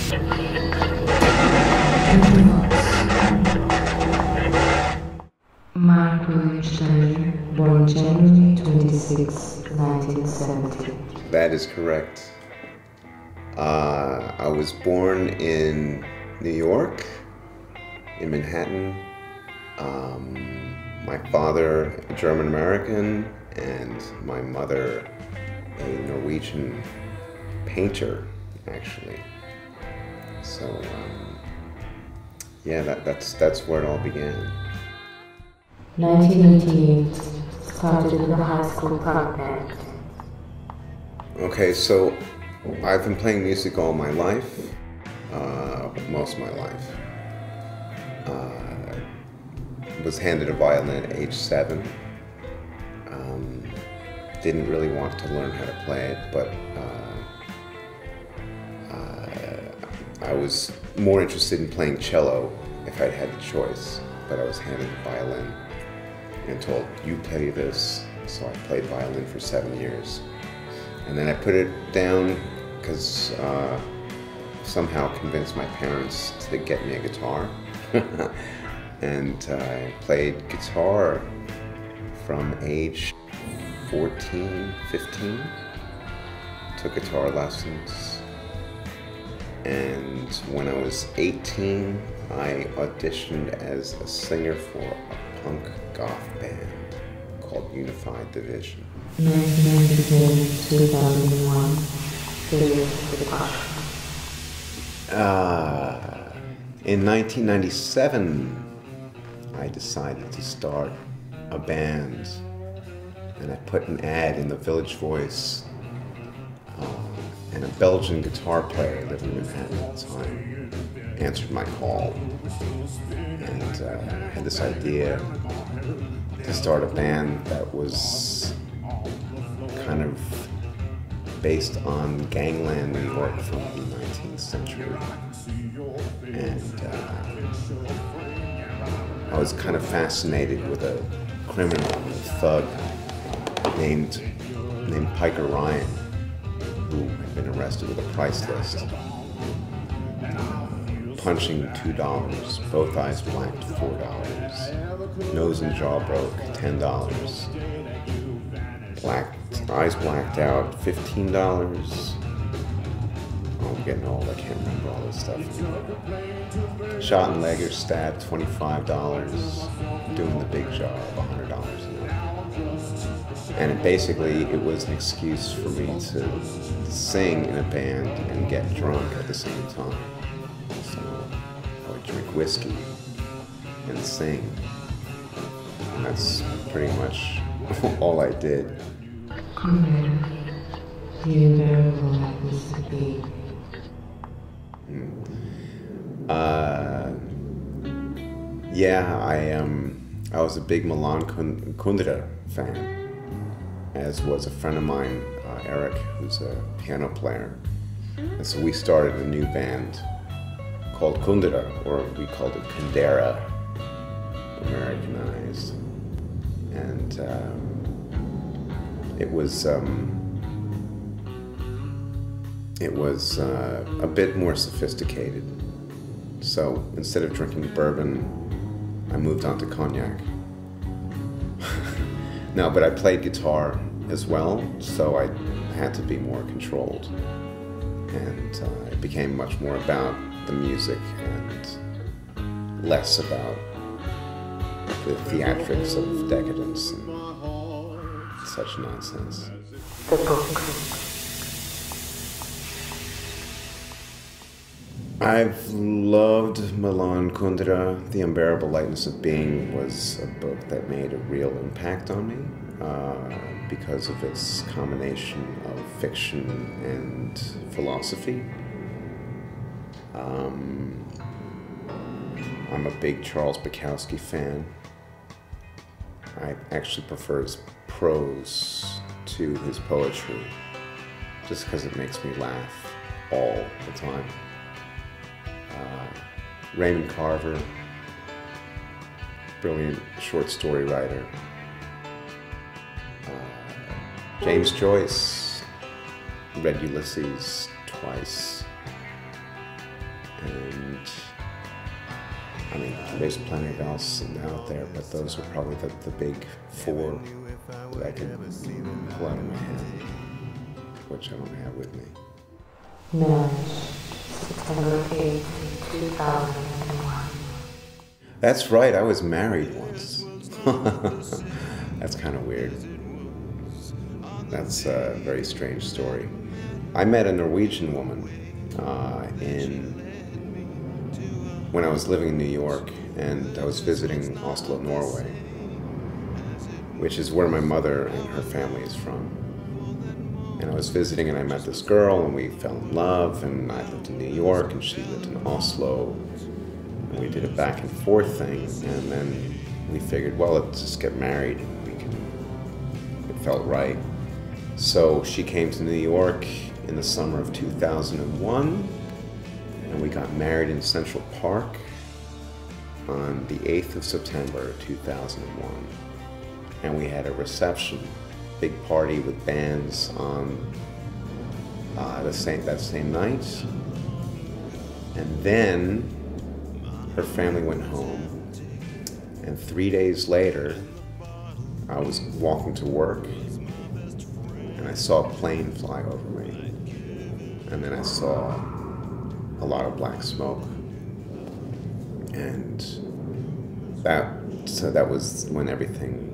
Steiner, born January 26, 1970. That is correct. I was born in New York, in Manhattan. My father, a German-American, and my mother, a Norwegian painter, actually. So, yeah, that's where it all began. 1988, started with a high school punk band. Okay, so I've been playing music all my life, most of my life. Was handed a violin at age 7. Didn't really want to learn how to play it, but I was more interested in playing cello if I'd had the choice, but I was handed a violin and told, you play this. So I played violin for 7 years. And then I put it down because somehow convinced my parents to get me a guitar. And I played guitar from age 14, 15. Took guitar lessons. And when I was 18, I auditioned as a singer for a punk goth band called Unified Division. 1994-2001, period for the clock. In 1997, I decided to start a band, and I put an ad in the Village Voice, and a Belgian guitar player living in Manhattan at the time answered my call, and I had this idea to start a band that was kind of based on gangland New York from the 19th century. And I was kind of fascinated with a criminal, a thug named Piker Ryan, who had been arrested with a price list. Punching $2, both eyes blacked $4, nose and jaw broke $10, eyes blacked out $15. Oh, I'm getting old, I can't remember all this stuff. Shot in leg or stabbed $25, doing the big job $100 an hour. And it was an excuse for me to sing in a band and get drunk at the same time. So I would drink whiskey and sing. And that's pretty much all I did. The unbearable lightness of being. Yeah, I was a big Milan Kundera fan, as was a friend of mine, Eric, who's a piano player. And so we started a new band called Kundera, or we called it Kundera, Americanized. And it was a bit more sophisticated. So instead of drinking bourbon, I moved on to cognac. No, but I played guitar as well, so I had to be more controlled. And it became much more about the music and less about the theatrics of decadence and such nonsense. The book. I've loved Milan Kundera. The Unbearable Lightness of Being was a book that made a real impact on me because of its combination of fiction and philosophy. I'm a big Charles Bukowski fan. I actually prefer his prose to his poetry, just because it makes me laugh all the time. Raymond Carver, brilliant short story writer. James Joyce, read Ulysses twice. and I mean, there's plenty of else out there, but those are probably the big four that I could pull out of my head, which I don't have with me. Marriage, September 8, 2001. That's right, I was married once. That's kind of weird. That's a very strange story. I met a Norwegian woman when I was living in New York, and I was visiting Oslo, Norway, which is where my mother and her family is from. And I was visiting, and I met this girl, and we fell in love, and I lived in New York, and she lived in Oslo, and we did a back and forth thing, and then we figured, well, let's just get married, and it felt right. So she came to New York in the summer of 2001, and we got married in Central Park on the 8th of September 2001. And we had a reception, big party with bands on that same night. And then her family went home, and 3 days later, I was walking to work, and I saw a plane fly over me. And then I saw a lot of black smoke, and that was when everything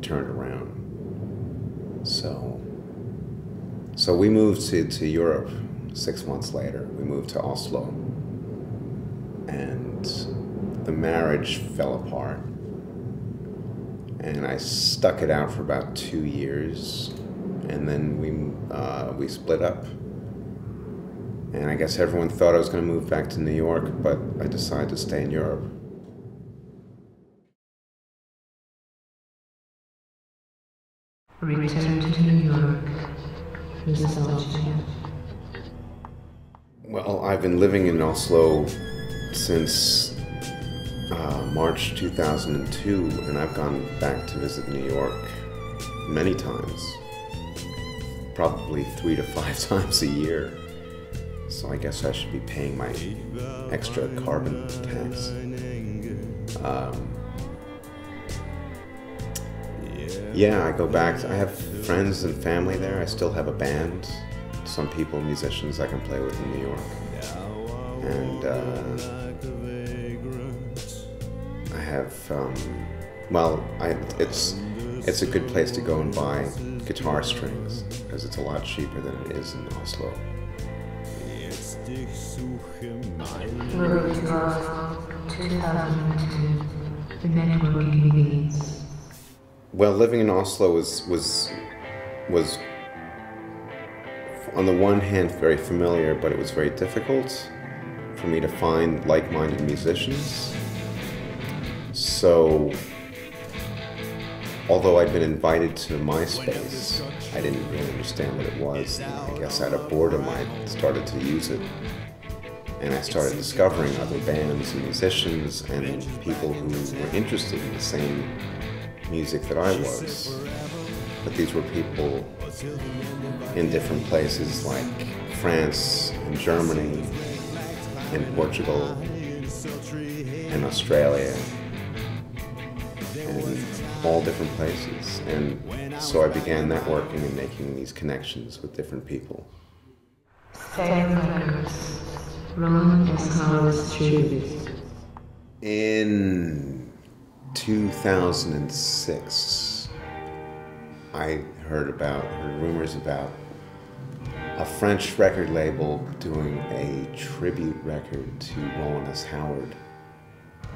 turned around. So we moved to Europe 6 months later. We moved to Oslo, and the marriage fell apart, and I stuck it out for about 2 years, and then we split up. And I guess everyone thought I was going to move back to New York, but I decided to stay in Europe. Return to New York. Nostalgia. Well, I've been living in Oslo since March 2002, and I've gone back to visit New York many times, probably 3 to 5 times a year. So I guess I should be paying my extra carbon tax. Yeah, I go back. I have friends and family there. I still have a band. Some people, musicians I can play with in New York. And I have, it's a good place to go and buy guitar strings, because it's a lot cheaper than it is in Oslo. Moving to Oslo, 2002, networking begins. Well, living in Oslo was on the one hand very familiar, but it was very difficult for me to find like-minded musicians. So, although I'd been invited to MySpace, I didn't really understand what it was. And I guess out of boredom I started to use it. And I started discovering other bands and musicians and people who were interested in the same music that I was. But these were people in different places like France and Germany and Portugal and Australia and all different places. And so I began networking and making these connections with different people. In 2006, I heard rumors about a French record label doing a tribute record to Roland S. Howard.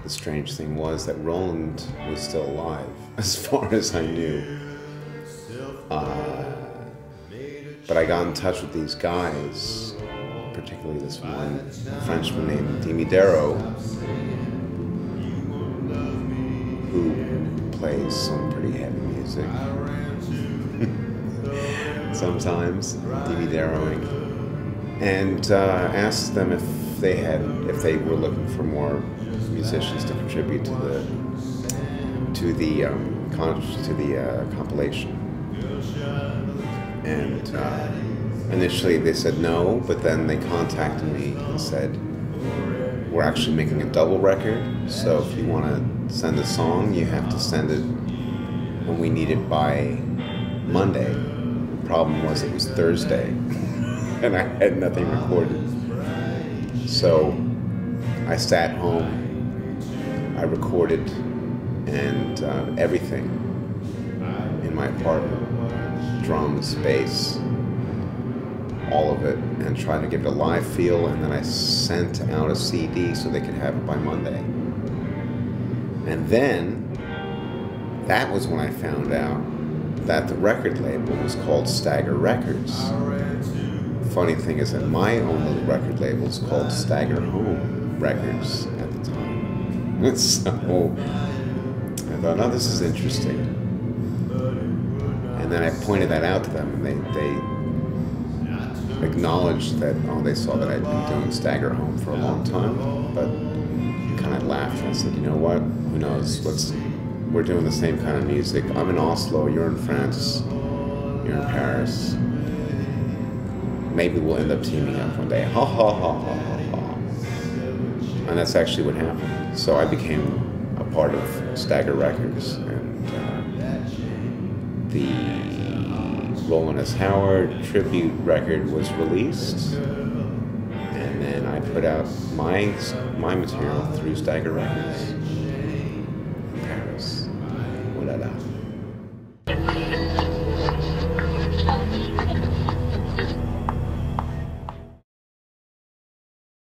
The strange thing was that Roland was still alive, as far as I knew. But I got in touch with these guys, particularly this one Frenchman named Dimidero, who plays some pretty heavy music. Sometimes, Dimideroing, and asked them if they were looking for more musicians to contribute to the compilation. And initially they said no, but then they contacted me and said, we're actually making a double record. So if you want to send a song, you have to send it when we need it by Monday. The problem was it was Thursday, and I had nothing recorded. So I sat home, I recorded, and everything in my apartment, drums, bass, all of it, and tried to give it a live feel, and then I sent out a CD so they could have it by Monday. And then, that was when I found out that the record label was called Stagger Records. The funny thing is that my own little record label is called Stagger Home Records at the time. So I thought, oh, this is interesting. And then I pointed that out to them, and they acknowledged that, oh, they saw that I'd been doing Stagger Home for a long time, but kind of laughed. I said, you know what, who knows, we're doing the same kind of music. I'm in Oslo, you're in France, you're in Paris. Maybe we'll end up teaming up one day. Ha ha ha ha ha ha. And that's actually what happened. So I became a part of Stagger Records, and the Roland S. Howard tribute record was released, and then I put out my material through Stagger Records.